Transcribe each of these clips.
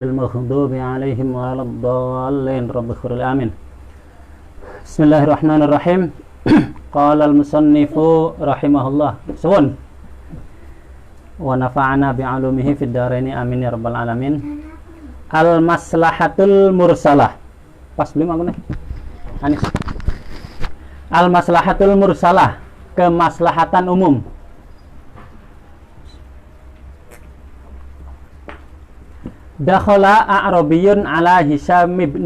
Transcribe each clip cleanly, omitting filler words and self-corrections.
المغضوب عليهم ولا الضالين رب اغفر لي آمين. بسم الله الرحمن الرحيم. قال المصنف رحمه الله سون ونفعنا بعلومه في الدارين آمين يا رب العالمين. Al-maslahatul mursalah. Pas belum aku nih? Anis. Al-maslahatul mursalah, kemaslahatan umum. Dakhala a'rabiyun ala Hisham ibn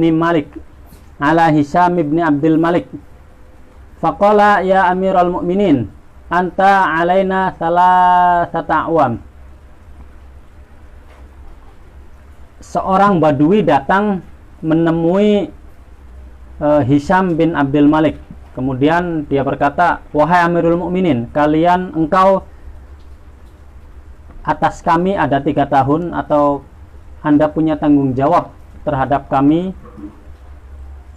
Abdul Malik. Faqala ya amiral mu'minin, anta alaina thalathata awam. Seorang badui datang menemui Hisham bin Abdul Malik. Kemudian dia berkata, wahai amirul mu'minin, engkau atas kami ada 3 tahun, atau Anda punya tanggung jawab terhadap kami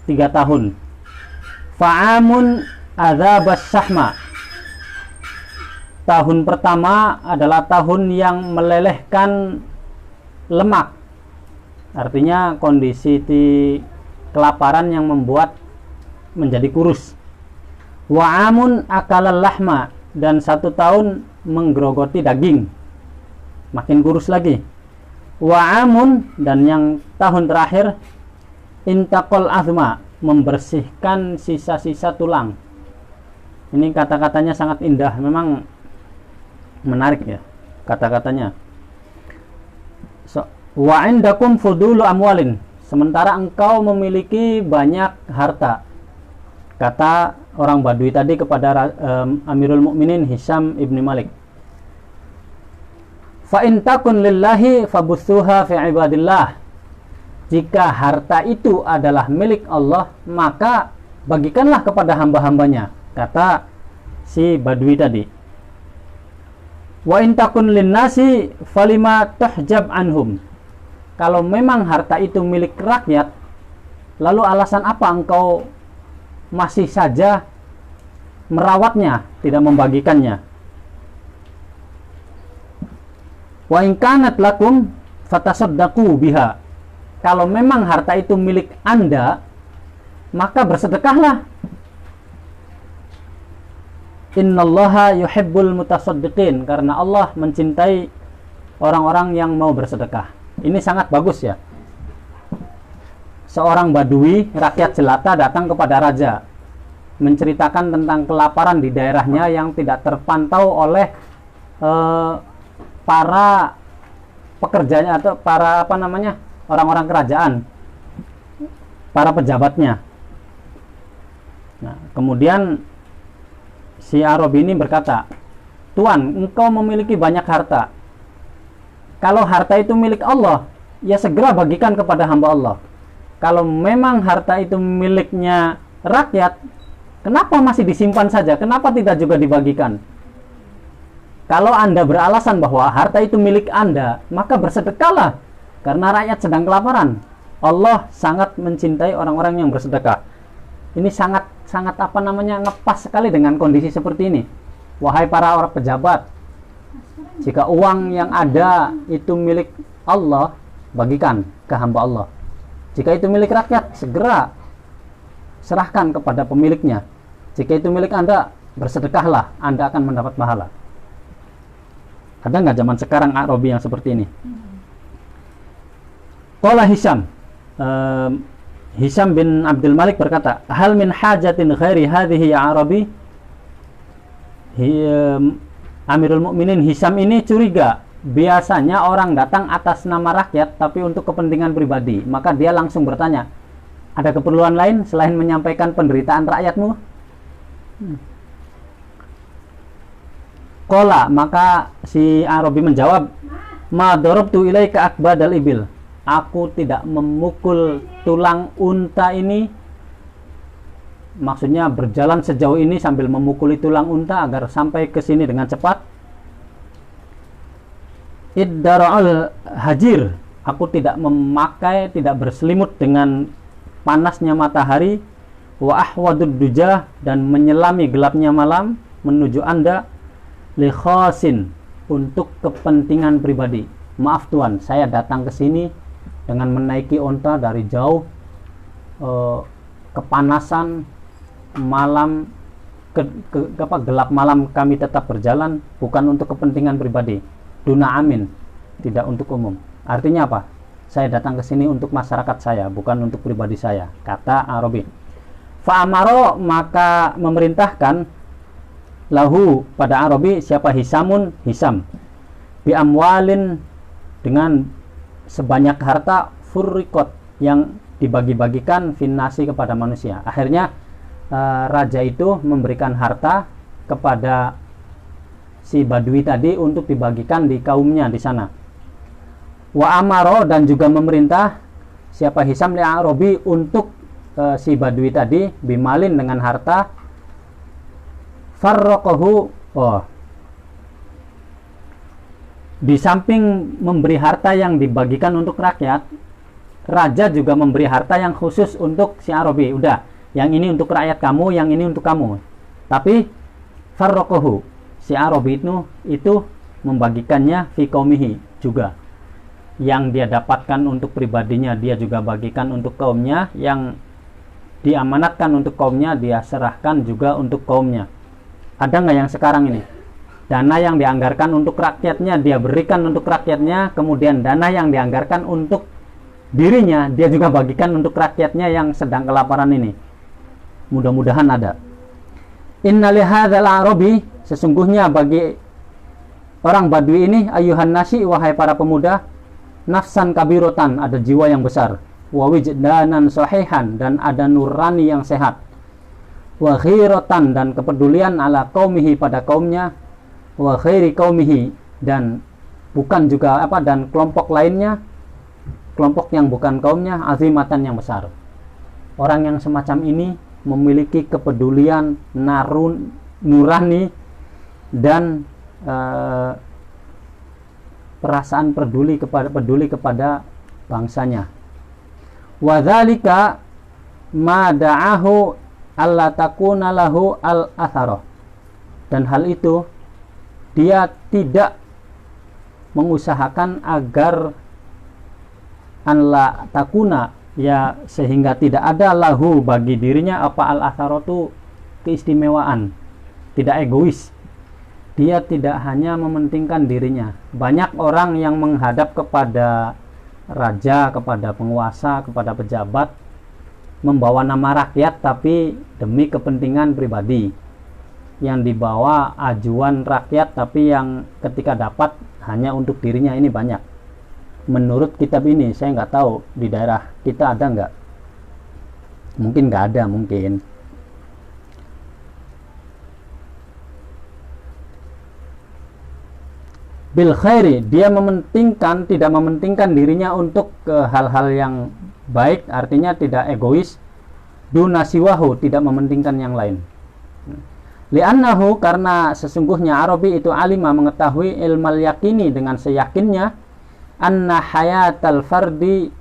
3 tahun. Fa'amun adzabas sahma. Tahun pertama adalah tahun yang melelehkan lemak. Artinya kondisi kelaparan yang membuat menjadi kurus. Wa'amun akalal lahma. Dan 1 tahun menggerogoti daging, makin kurus lagi. Wa'amun, dan yang tahun terakhir intaqal azma, membersihkan sisa-sisa tulang. Ini kata-katanya sangat indah, memang menarik ya kata-katanya. Wa indakum fudulu amwalin, sementara engkau memiliki banyak harta. Kata orang Badui tadi kepada Amirul Mukminin Hisham ibn Malik. Fa in takun lillahi fabuthuha fi ibadillah. Jika harta itu adalah milik Allah, maka bagikanlah kepada hamba-hambanya, kata si Badui tadi. Wa in takun linnasi falima tuhjab anhum. Kalau memang harta itu milik rakyat, lalu alasan apa engkau masih saja merawatnya, tidak membagikannya? Wa in kanat lakum fatasaddaqu biha. Kalau memang harta itu milik Anda, maka bersedekahlah. Innallaha yuhibbul mutasaddiqin, karena Allah mencintai orang-orang yang mau bersedekah. Ini sangat bagus ya. Seorang badui, rakyat jelata, datang kepada raja, menceritakan tentang kelaparan di daerahnya yang tidak terpantau oleh para pekerjanya, atau para orang-orang kerajaan, para pejabatnya. Nah, kemudian si Arab ini berkata, Tuan, engkau memiliki banyak harta. Kalau harta itu milik Allah, ya segera bagikan kepada hamba Allah. Kalau memang harta itu miliknya rakyat, kenapa masih disimpan saja? Kenapa tidak juga dibagikan? Kalau Anda beralasan bahwa harta itu milik Anda, maka bersedekahlah, karena rakyat sedang kelaparan. Allah sangat mencintai orang-orang yang bersedekah. Ini sangat ngepas sekali dengan kondisi seperti ini. Wahai para orang pejabat, jika uang yang ada itu milik Allah, bagikan ke hamba Allah. Jika itu milik rakyat, segera serahkan kepada pemiliknya. Jika itu milik Anda, bersedekahlah, Anda akan mendapat pahala. Ada nggak zaman sekarang Arabi yang seperti ini? Qala Hisham bin Abdul Malik berkata, hal min hajatin ghairi hadhihi ya Arabi. Amirul Mukminin Hisham ini curiga, biasanya orang datang atas nama rakyat tapi untuk kepentingan pribadi. Maka dia langsung bertanya, ada keperluan lain selain menyampaikan penderitaan rakyatmu? Qala, maka si Arabi menjawab, ma darabtu ilaika akbadal ibil. Aku tidak memukul tulang unta ini. Maksudnya berjalan sejauh ini sambil memukuli tulang unta agar sampai ke sini dengan cepat. Iddara'ul hajir. Aku tidak berselimut dengan panasnya matahari. Wa ahwadud dujah, dan menyelami gelapnya malam menuju Anda. Li khasin, untuk kepentingan pribadi. Maaf Tuan, saya datang ke sini dengan menaiki onta dari jauh, kepanasan malam, gelap malam kami tetap berjalan, bukan untuk kepentingan pribadi, duna amin, tidak untuk umum. Artinya apa? Saya datang ke sini untuk masyarakat saya, bukan untuk pribadi saya, kata Arabi. Fa'amaro, maka memerintahkan, lahu pada Arabi, siapa? Hisamun, Hisam, bi amwalin, dengan sebanyak harta, furrikot, yang dibagi-bagikan, finnasi, kepada manusia. Akhirnya raja itu memberikan harta kepada si Badui tadi untuk dibagikan di kaumnya di sana. Wa amaro, dan juga memerintah siapa? Hisam li Arabi, untuk si Badui tadi, bimalin, dengan harta, farraqahu, di samping memberi harta yang dibagikan untuk rakyat, raja juga memberi harta yang khusus untuk si Arabi. Udah, yang ini untuk rakyat kamu, yang ini untuk kamu. Tapi farraqahu, si Arabi itu membagikannya fi qaumihi juga. Yang dia dapatkan untuk pribadinya dia juga bagikan untuk kaumnya, yang diamanatkan untuk kaumnya dia serahkan juga untuk kaumnya. Ada nggak yang sekarang ini? Dana yang dianggarkan untuk rakyatnya dia berikan untuk rakyatnya, kemudian dana yang dianggarkan untuk dirinya dia juga bagikan untuk rakyatnya yang sedang kelaparan ini. Mudah-mudahan ada. Inna lihadzal Arabi, sesungguhnya bagi orang Badui ini, ayuhan nasi, wahai para pemuda, nafsan kabirotan, ada jiwa yang besar, wa wijdanan sahihan, dan ada nurani yang sehat, wa khiratan, dan kepedulian, ala qaumihi, pada kaumnya, wa khairi qaumihi, dan bukan juga dan kelompok lainnya, kelompok yang bukan kaumnya, azimatan, yang besar. Orang yang semacam ini memiliki kepedulian, nurani, dan perasaan peduli kepada bangsanya. Wa dzalika ma da'ahu alla takuna lahu al-atharah, dan hal itu dia tidak mengusahakan agar anla takuna, ya, sehingga tidak ada lahu bagi dirinya al-atharatu, keistimewaan, tidak egois. Dia tidak hanya mementingkan dirinya. Banyak orang yang menghadap kepada raja, kepada penguasa, kepada pejabat, membawa nama rakyat tapi demi kepentingan pribadi. Yang dibawa ajuan rakyat tapi yang ketika dapat hanya untuk dirinya, ini banyak. Menurut kitab ini, saya nggak tahu di daerah kita ada nggak. Mungkin nggak ada, mungkin. Bil khairi, dia tidak mementingkan dirinya untuk hal-hal yang baik, artinya tidak egois. Dunasiwahu, tidak mementingkan yang lain. Li'annahu, karena sesungguhnya Arabi itu alima, mengetahui, ilmal yakini, dengan seyakinnya, anna hayatal fardi,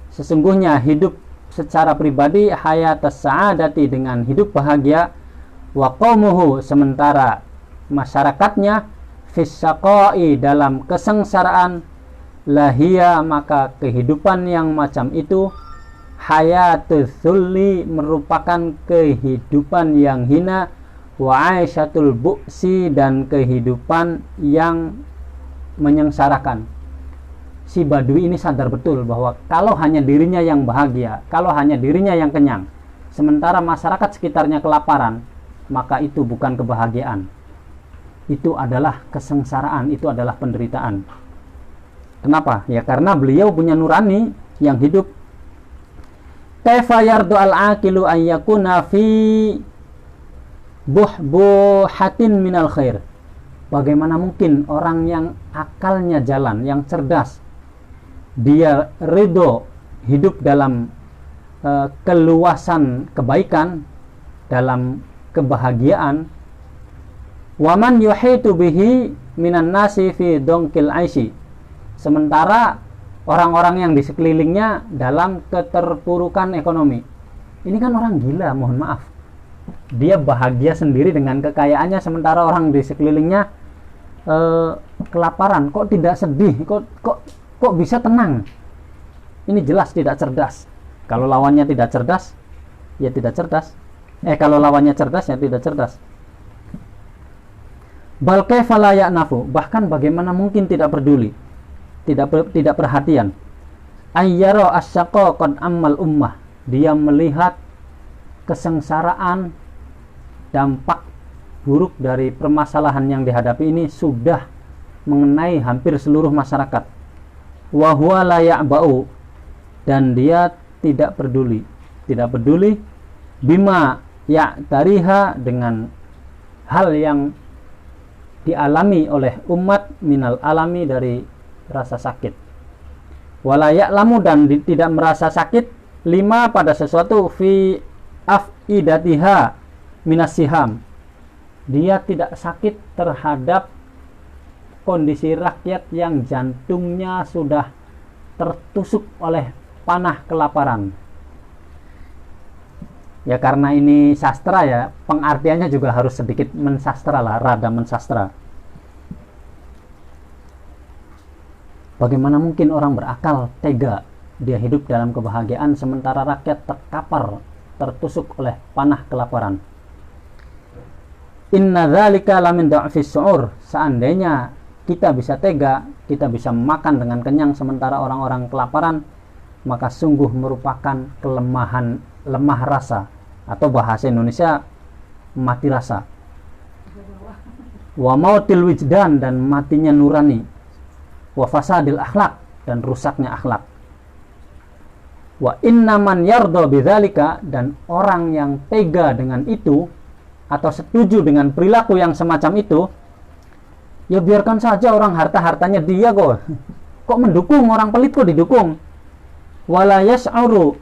sesungguhnya hidup secara pribadi, hayatas sa'adati, dengan hidup bahagia, wa qaumuhu, sementara masyarakatnya, fissaqai, dalam kesengsaraan, lahia, maka kehidupan yang macam itu, hayatul dzulli, merupakan kehidupan yang hina, wa aisyatul bu'si, dan kehidupan yang menyengsarakan. Si Badui ini sadar betul bahwa kalau hanya dirinya yang bahagia, kalau hanya dirinya yang kenyang, sementara masyarakat sekitarnya kelaparan, maka itu bukan kebahagiaan. Itu adalah kesengsaraan, itu adalah penderitaan. Kenapa? Ya karena beliau punya nurani yang hidup. Kaifa yardu al-aqilu an yakuna fi buhbuhatin minal khair. Bagaimana mungkin orang yang akalnya jalan, yang cerdas, dia ridho hidup dalam keluasan kebaikan, dalam kebahagiaan. Waman yuhitu bihi minan nasi fi dongkil aishi, sementara orang-orang yang di sekelilingnya dalam keterpurukan ekonomi. Ini kan orang gila, mohon maaf. Dia bahagia sendiri dengan kekayaannya, sementara orang di sekelilingnya kelaparan. Kok tidak sedih? Kok bisa tenang? Ini jelas tidak cerdas. Kalau lawannya tidak cerdas, ya tidak cerdas. Kalau lawannya cerdas, ya tidak cerdas. Bal kaifa la ya'nafu, bahkan bagaimana mungkin tidak peduli, tidak perhatian. Ayyara asyaqa qad ammal ummah, dia melihat kesengsaraan, dampak buruk dari permasalahan yang dihadapi ini sudah mengenai hampir seluruh masyarakat. Wa huwa la ya'ba'u, dan dia tidak peduli bima ya'tariha, dengan hal yang dialami oleh umat minal alami, dari rasa sakit. Wala ya'lamu, dan tidak merasa sakit, lima pada sesuatu, fi afidatiha minas siham, dia tidak sakit terhadap kondisi rakyat yang jantungnya sudah tertusuk oleh panah kelaparan. Ya karena ini sastra, ya pengartiannya juga harus sedikit mensastra lah, rada mensastra. Bagaimana mungkin orang berakal tega dia hidup dalam kebahagiaan sementara rakyat terkapar, tertusuk oleh panah kelaparan. Inna dzalika lamin dha'fis su'ur, seandainya kita bisa tega, kita bisa makan dengan kenyang sementara orang-orang kelaparan, maka sungguh merupakan kelemahan, lemah rasa, atau bahasa Indonesia mati rasa. Wa mautil wijdan, dan matinya nurani. Wa fasadil akhlak, dan rusaknya akhlak. Wa innaman yardha bidzalika, dan orang yang tega dengan itu atau setuju dengan perilaku yang semacam itu, ya biarkan saja orang harta-hartanya dia kok mendukung orang pelit, kok didukung. Wala yas'uru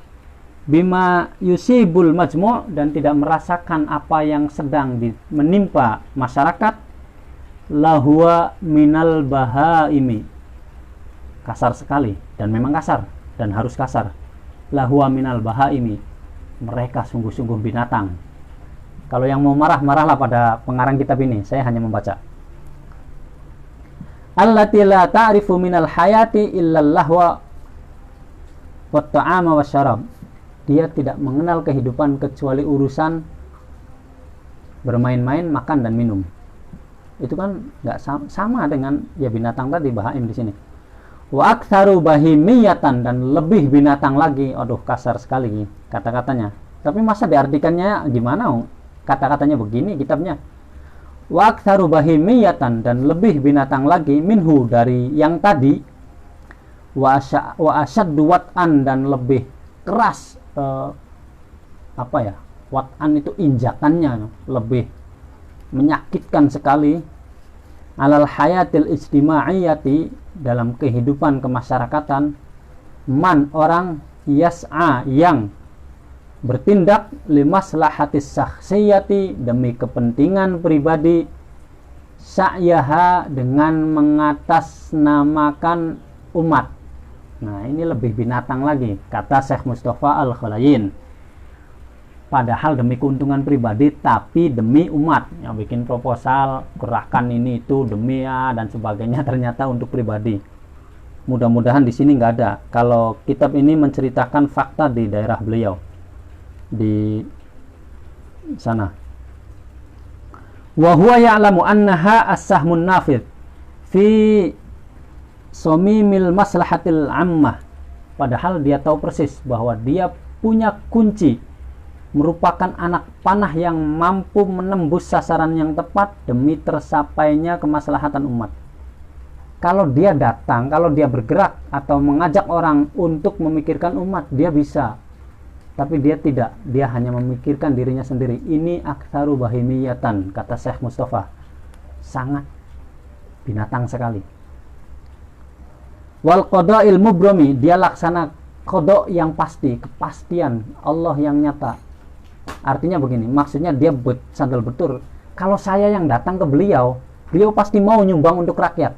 bima yusibul majmu', dan tidak merasakan apa yang sedang menimpa masyarakat. Lahuwa minal bahaimi, kasar sekali, dan memang kasar dan harus kasar. Lahuwa minal bahaimi, mereka sungguh-sungguh binatang. Kalau yang mau marah, marahlah pada pengarang kitab ini, saya hanya membaca. Allati la ta'rifu minal hayati illa lahwa wa ta'ama wa syarab, dia tidak mengenal kehidupan kecuali urusan bermain-main, makan dan minum. Itu kan nggak sama dengan ya binatang tadi, bahaim di sini. Wa aktsaru bahimiyatan, dan lebih binatang lagi. Aduh, kasar sekali kata-katanya. Tapi masa diartikannya gimana? Kata-katanya begini kitabnya. Wa aktsaru bahimiyatan, dan lebih binatang lagi, minhu dari yang tadi. Wa asyaddu wat'an, dan lebih keras wat'an itu injakannya, lebih menyakitkan sekali. Alal hayatil ijtimaiyati, dalam kehidupan kemasyarakatan. Man, orang, yas'a, yang bertindak, limaslahatis syakhsiyati, demi kepentingan pribadi, sa'yaha, dengan mengatasnamakan umat. Nah, ini lebih binatang lagi, kata Syekh Mustafa Al-Khalayin. Padahal demi keuntungan pribadi, tapi demi umat. Yang bikin proposal, gerakan ini itu demi dan sebagainya, ternyata untuk pribadi. Mudah-mudahan di sini nggak ada. Kalau kitab ini menceritakan fakta di daerah beliau, di sana. Wa huwa ya'lamu annaha as-sahmun nafid fi somimil maslahatil ammah, padahal dia tahu persis bahwa dia punya kunci, merupakan anak panah yang mampu menembus sasaran yang tepat demi tersapainya kemaslahatan umat. Kalau dia datang, kalau dia bergerak atau mengajak orang untuk memikirkan umat, dia bisa. Tapi dia tidak, dia hanya memikirkan dirinya sendiri. Ini aktsaru bahimiyatan, kata Syekh Mustafa. Sangat binatang sekali. Wal qada'il mubrami, dia laksana qada' yang pasti, kepastian Allah yang nyata. Artinya begini, maksudnya dia sandal betul. Kalau saya yang datang ke beliau, beliau pasti mau nyumbang untuk rakyat.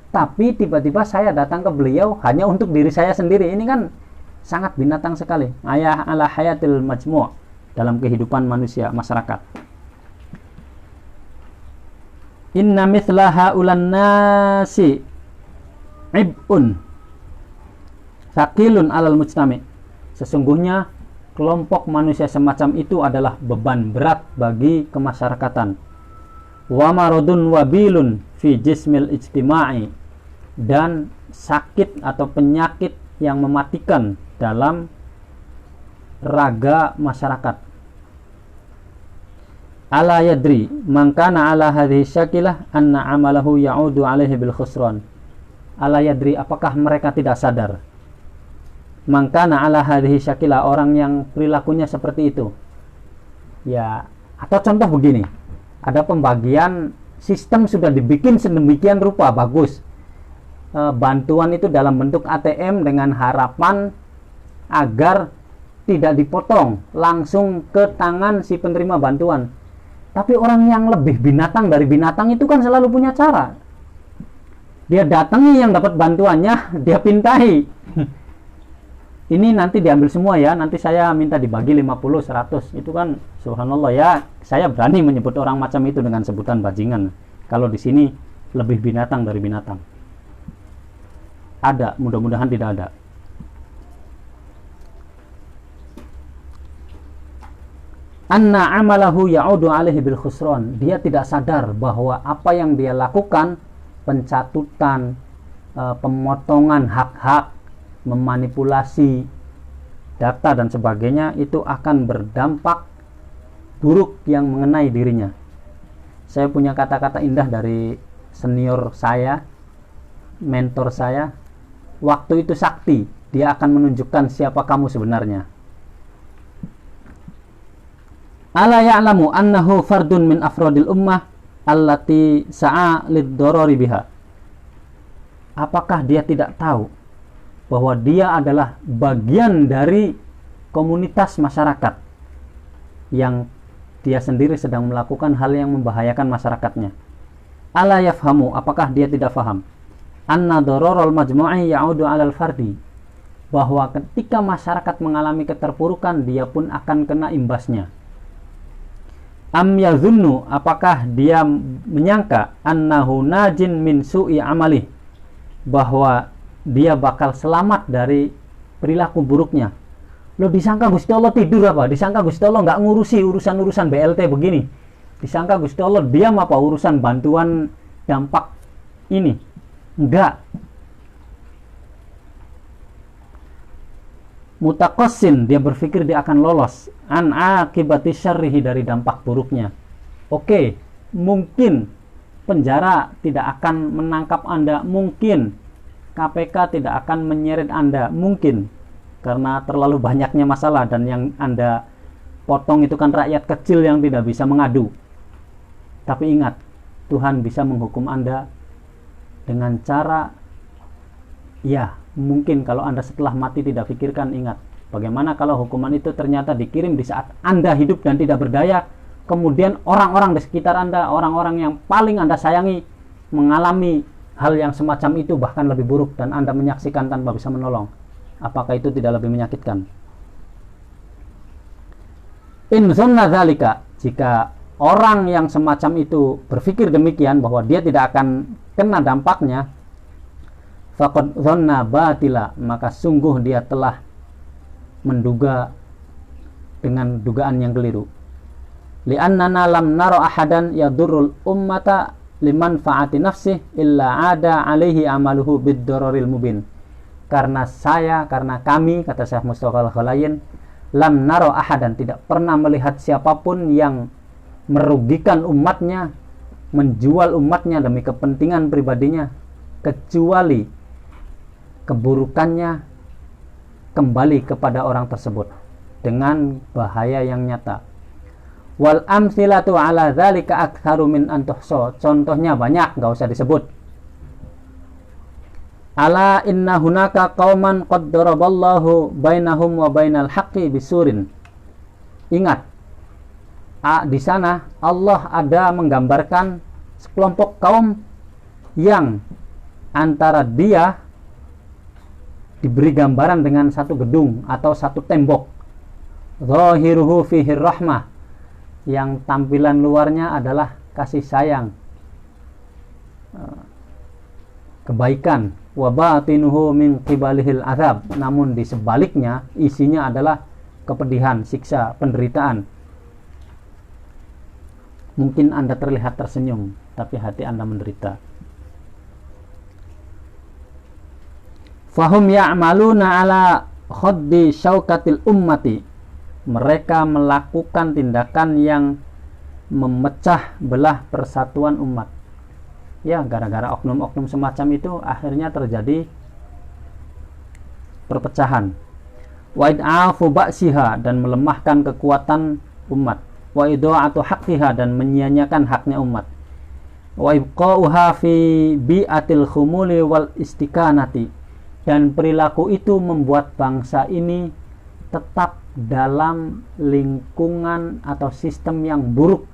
Tapi tiba-tiba saya datang ke beliau hanya untuk diri saya sendiri. Ini kan sangat binatang sekali. Ayah ala hayatil majmu' dalam kehidupan manusia, masyarakat. Inna mithlaha ulan nasi ib'un Sakilun alal mujtami. Sesungguhnya kelompok manusia semacam itu adalah beban berat bagi kemasyarakatan. Wa maradun wabilun fi jismil ijtima'i, dan sakit atau penyakit yang mematikan dalam raga masyarakat. Ala yadri man kana ala hadhihi syakilah anna amalahu ya'udu alaihi bil khusran. Ala yadri, apakah mereka tidak sadar? Man kana ala hadhihi syakilah, orang yang perilakunya seperti itu. Ya, atau contoh begini. Ada pembagian sistem sudah dibikin sedemikian rupa bagus. Bantuan itu dalam bentuk ATM dengan harapan agar tidak dipotong langsung ke tangan si penerima bantuan. Tapi orang yang lebih binatang dari binatang itu kan selalu punya cara. Dia datangi yang dapat bantuannya, dia pintai. Ini nanti diambil semua ya, nanti saya minta dibagi 50, 100. Itu kan subhanallah ya, saya berani menyebut orang macam itu dengan sebutan bajingan. Kalau di sini lebih binatang dari binatang. Ada, mudah-mudahan tidak ada. Anna amalahu ya'udu alaihi bil khusran. Dia tidak sadar bahwa apa yang dia lakukan, pencatutan, pemotongan hak-hak, memanipulasi data dan sebagainya, itu akan berdampak buruk yang mengenai dirinya. Saya punya kata-kata indah dari senior saya, mentor saya. Waktu itu sakti, dia akan menunjukkan siapa kamu sebenarnya. Ala ya'lamu annahu fardun min afrodil ummah allati sa'a lid-dorori biha. Apakah dia tidak tahu bahwa dia adalah bagian dari komunitas masyarakat yang dia sendiri sedang melakukan hal yang membahayakan masyarakatnya? Ala yafhamu, apakah dia tidak faham? Anna dororul majmu'i ya'udu alal fardi, bahwa ketika masyarakat mengalami keterpurukan, dia pun akan kena imbasnya. Am yazunnu, apakah dia menyangka annahu najin min su'i amalih, bahwa dia bakal selamat dari perilaku buruknya. Lo disangka Gusti Allah tidur apa? Disangka Gusti Allah nggak ngurusi urusan-urusan BLT begini. Disangka Gusti Allah diam apa urusan bantuan dampak ini? Enggak. Mutaqassin, dia berpikir dia akan lolos an akibati syarrihi, dari dampak buruknya. Oke, mungkin penjara tidak akan menangkap Anda, mungkin KPK tidak akan menyeret Anda, mungkin karena terlalu banyaknya masalah, dan yang Anda potong itu kan rakyat kecil yang tidak bisa mengadu. Tapi ingat, Tuhan bisa menghukum Anda dengan cara, ya mungkin kalau Anda setelah mati tidak pikirkan, ingat bagaimana kalau hukuman itu ternyata dikirim di saat Anda hidup dan tidak berdaya, kemudian orang-orang di sekitar Anda, orang-orang yang paling Anda sayangi mengalami hal yang semacam itu, bahkan lebih buruk, dan Anda menyaksikan tanpa bisa menolong. Apakah itu tidak lebih menyakitkan? In zunna dzalika, jika orang yang semacam itu berpikir demikian bahwa dia tidak akan kena dampaknya, faqad dzanna batila, maka sungguh dia telah menduga dengan dugaan yang keliru. Li'annana lam nara ahadan yadurrul ummata limanfaati nafsih illa ada alaihi amaluhu bid-dararil mubin. Karena kami, kata Syekh Mustafa Al-Khalayin, lam naro ahadan, tidak pernah melihat siapapun yang merugikan umatnya, menjual umatnya demi kepentingan pribadinya, kecuali keburukannya kembali kepada orang tersebut dengan bahaya yang nyata. Wal amsilatu ala dzalika aktsaru min an tuhsa. Contohnya banyak, enggak usah disebut. Ala inna hunaka qauman qad daraballahu bainahum wa bainal haqqi bisurin. Ingat, di sana Allah ada menggambarkan sekelompok kaum yang antara dia diberi gambaran dengan satu gedung atau satu tembok. Zahiruhu fihi rahmah, yang tampilan luarnya adalah kasih sayang, kebaikan. wa batinuhu min qibalihil azab, namun di sebaliknya isinya adalah kepedihan, siksa, penderitaan. Mungkin Anda terlihat tersenyum, tapi hati Anda menderita. Fahum ya'maluna ala khaddi syaukatil ummati, mereka melakukan tindakan yang memecah belah persatuan umat. Ya, gara-gara oknum-oknum semacam itu akhirnya terjadi perpecahan. Wa id'afu ba'siha, dan melemahkan kekuatan umat. Wa idha'atu haqqiha, dan menyia-nyiakan haknya umat. Wa ibqa'uha fi bi'atil khumuli wal istikanati, dan perilaku itu membuat bangsa ini tetap dalam lingkungan atau sistem yang buruk,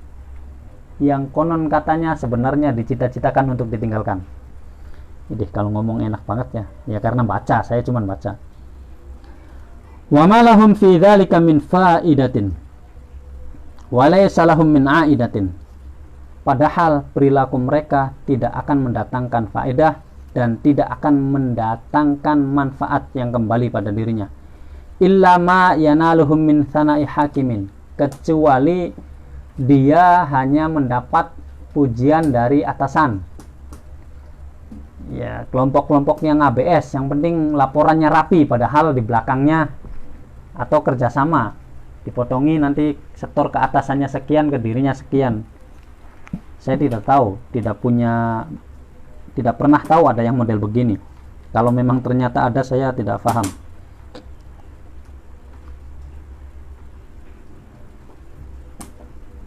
yang konon katanya sebenarnya dicita-citakan untuk ditinggalkan. Jadi kalau ngomong enak banget ya karena baca, saya cuma baca. Wa ma lahum fi dzalika min faidatin wa laysa lahum min aidatin, padahal perilaku mereka tidak akan mendatangkan faedah dan tidak akan mendatangkan manfaat yang kembali pada dirinya. Illa ma yanaluhum min sana'i hakimin, kecuali dia hanya mendapat pujian dari atasan. Ya, kelompok-kelompok yang ABS, yang penting laporannya rapi, padahal di belakangnya atau kerjasama dipotongi, nanti sektor ke atasannya sekian, ke dirinya sekian. Saya tidak tahu, tidak pernah tahu ada yang model begini. Kalau memang ternyata ada, saya tidak paham.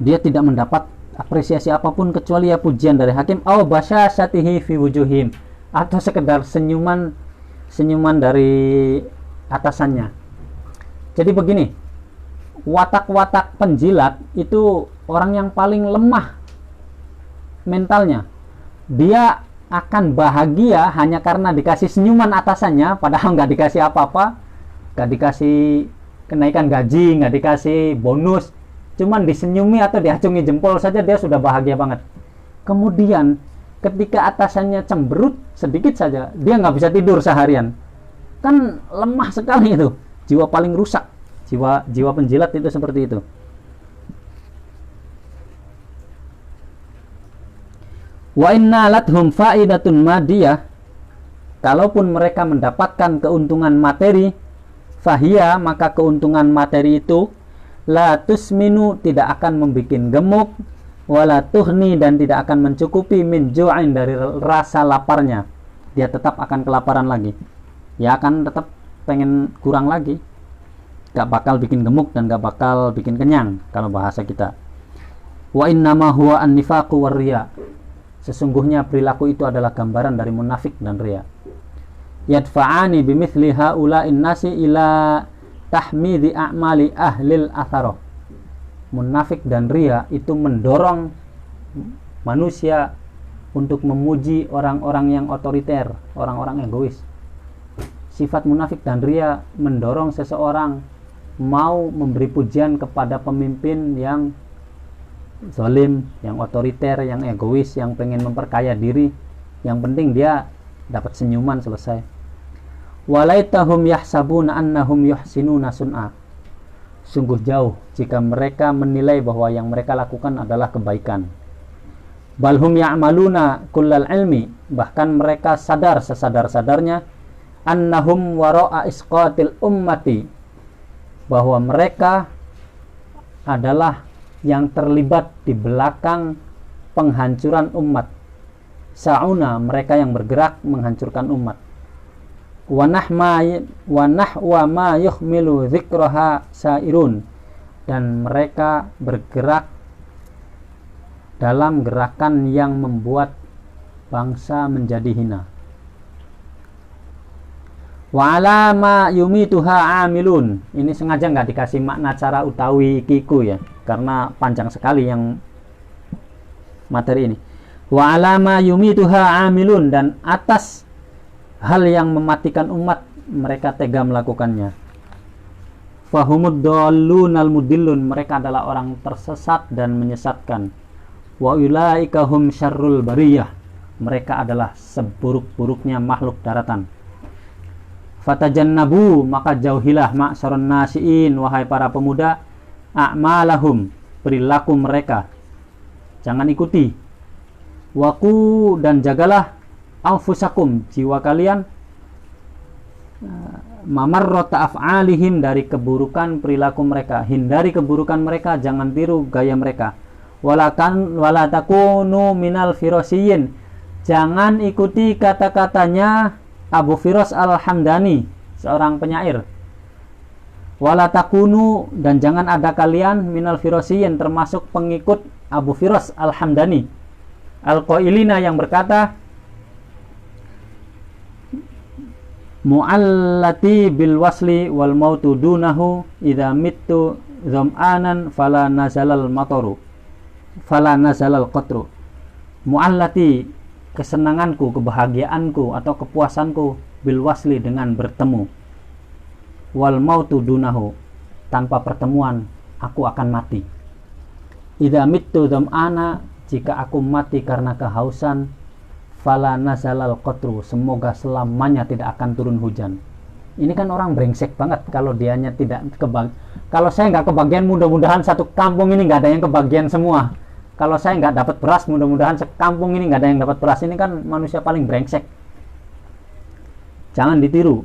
Dia tidak mendapat apresiasi apapun kecuali ya pujian dari hakim, au basyasyatihi fi wujuhim, atau sekedar senyuman dari atasannya. Jadi begini, watak-watak penjilat itu orang yang paling lemah mentalnya. Dia akan bahagia hanya karena dikasih senyuman atasannya, padahal nggak dikasih apa-apa, nggak dikasih kenaikan gaji, nggak dikasih bonus, cuman disenyumi atau diacungi jempol saja dia sudah bahagia banget. Kemudian ketika atasannya cemberut sedikit saja, dia nggak bisa tidur seharian. Kan lemah sekali itu, jiwa paling rusak, jiwa penjilat itu seperti itu. Wa inna lathum fa'idatun madiyah, kalaupun mereka mendapatkan keuntungan materi, fahia, maka keuntungan materi itu la tusminu, tidak akan membuat gemuk, wala tuhni, dan tidak akan mencukupi min ju'in, dari rasa laparnya. Dia tetap akan kelaparan lagi, ya akan tetap pengen kurang lagi, gak bakal bikin gemuk dan gak bakal bikin kenyang kalau bahasa kita. Wa innama huwa an-nifaqu war riya, sesungguhnya perilaku itu adalah gambaran dari munafik dan riya. Yadfa'ani bimithli haula'in nasi ila tahmidi a'mali ahlil atharoh. Munafik dan riya itu mendorong manusia untuk memuji orang-orang yang otoriter, orang-orang egois. Sifat munafik dan riya mendorong seseorang mau memberi pujian kepada pemimpin yang zalim, yang otoriter, yang egois, yang pengen memperkaya diri. Yang penting dia dapat senyuman, selesai. Walaitahum yahsabuna annahum yuhsinuna sun'a, sungguh jauh jika mereka menilai bahwa yang mereka lakukan adalah kebaikan. Balhum ya'maluna kullal ilmi, bahkan mereka sadar sesadar-sadarnya, annahum wara'a isqatil ummati, bahwa mereka adalah yang terlibat di belakang penghancuran umat. Sa'una, mereka yang bergerak menghancurkan umat. Wa nahwa ma yuhmilu dzikraha sairun, dan mereka bergerak dalam gerakan yang membuat bangsa menjadi hina. Wa ala ma yumituha amilun, ini sengaja nggak dikasih makna cara utawi kiku ya, karena panjang sekali yang materi ini. Wa ala ma yumituha amilun, dan atas hal yang mematikan umat mereka tega melakukannya. Fahumud dallunal mudillun, mereka adalah orang tersesat dan menyesatkan. Wa ulaika hum syarrul bariyah, mereka adalah seburuk-buruknya makhluk daratan. Fatajannabu, maka jauhilah ma'syaron nasiin, wahai para pemuda, a'malahum, perilaku mereka, jangan ikuti. Waku, dan jagalah anfusakum, jiwa kalian, mamarrata af'alihim, dari keburukan perilaku mereka, hindari keburukan mereka, jangan tiru gaya mereka. Wala takunu minal firosiyin, jangan ikuti kata-katanya Abu Firas Al-Hamdani, seorang penyair. Wala takunu, dan jangan ada kalian minal firosiyin, termasuk pengikut Abu Firas Al-Hamdani, al-qailina, yang berkata, mu'allati bil wasli wal mautu dunahu, idza mittu zam'anan fala nazalal mataru fala nazalal qatru. Mu'allati, kesenanganku, kebahagiaanku atau kepuasanku, bil wasli, dengan bertemu, wal mautu dunahu, tanpa pertemuan aku akan mati. Idza mittu zam'ana, jika aku mati karena kehausan, fala nazalal qatru, semoga selamanya tidak akan turun hujan. Ini kan orang brengsek banget kalau dianya tidak kalau saya nggak kebagian, mudah-mudahan satu kampung ini nggak ada yang kebagian semua. Kalau saya nggak dapat beras, mudah-mudahan sekampung ini nggak ada yang dapat beras. Ini kan manusia paling brengsek. Jangan ditiru.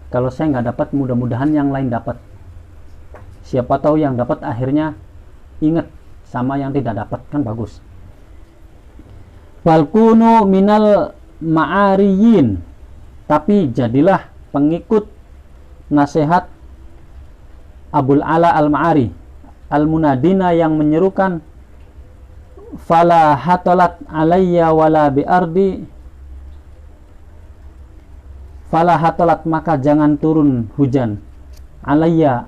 Kalau saya nggak dapat, mudah-mudahan yang lain dapat. Siapa tahu yang dapat akhirnya ingat sama yang tidak dapat, kan bagus. Balkunu minal ma'ariyin, tapi jadilah pengikut nasihat Abul Ala Al-Ma'ari Al-Munadina, yang menyerukan, fala hatalat alayya wala biardi, fala hatalat, maka jangan turun hujan, alayya,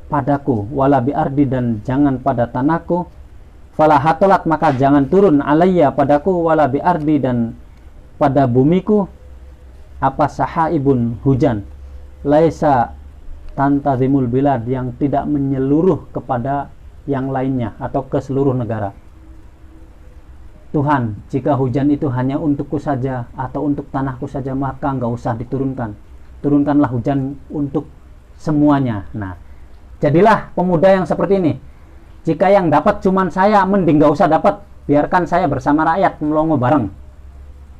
padaku, wala biardi, dan jangan pada tanahku. Fala hatalat, maka jangan turun, alayya, padaku, wala biardi, dan pada bumiku, apa sahaibun, hujan, laisa tantazimul bilad, yang tidak menyeluruh kepada yang lainnya atau ke seluruh negara. Tuhan, jika hujan itu hanya untukku saja atau untuk tanahku saja, maka enggak usah diturunkan. Turunkanlah hujan untuk semuanya. Nah, jadilah pemuda yang seperti ini. Jika yang dapat cuman saya, mending enggak usah dapat, biarkan saya bersama rakyat melongo bareng.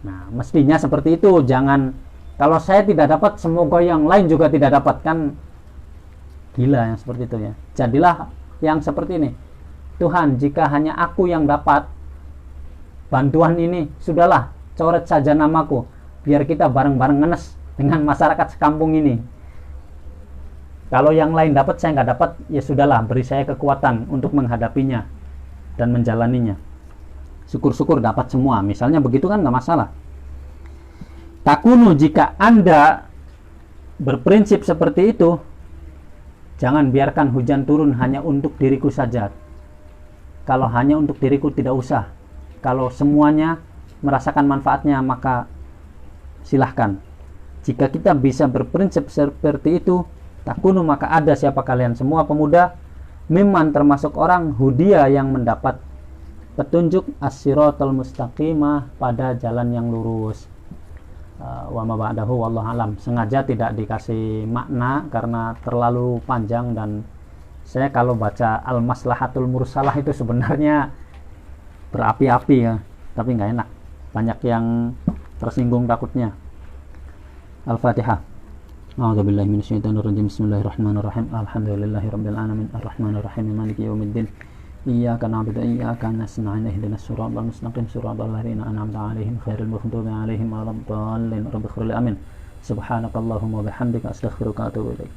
Nah, mestinya seperti itu. Jangan, kalau saya tidak dapat, semoga yang lain juga tidak dapat, kan gila yang seperti itu ya. Jadilah yang seperti ini. Tuhan, jika hanya aku yang dapat bantuan ini, sudahlah, coret saja namaku, biar kita bareng-bareng ngenes dengan masyarakat sekampung ini. Kalau yang lain dapat, saya nggak dapat, ya sudahlah, beri saya kekuatan untuk menghadapinya dan menjalaninya. Syukur-syukur dapat semua, misalnya begitu kan nggak masalah. Takunu, jika Anda berprinsip seperti itu, jangan biarkan hujan turun hanya untuk diriku saja. Kalau hanya untuk diriku, tidak usah. Kalau semuanya merasakan manfaatnya, maka silahkan. Jika kita bisa berprinsip seperti itu, takunu, maka ada siapa kalian semua pemuda, mimman, termasuk orang, hudia, yang mendapat petunjuk, as-siratal mustaqimah, pada jalan yang lurus. Wa ma ba'dahu wallahu alam. Sengaja tidak dikasih makna karena terlalu panjang, dan saya kalau baca al-maslahatul mursalah itu sebenarnya berapi-api ya, tapi nggak enak, banyak yang tersinggung takutnya. Al-Fatihah. A'udzubillahi minasyaitonirrajim. Bismillahirrahmanirrahim. Alhamdulillahirabbil alamin arrahmanirrahim maliki yaumiddin. Iyyaka na'budu wa iyyaka nasta'in ihdinas siratal mustaqim siratal ladzina an'amta 'alaihim ghairil maghdubi 'alaihim waladdallin. Rabbighfirli, amin. Subhanakallahumma wa bihamdika astaghfiruka wa atubu ilaik.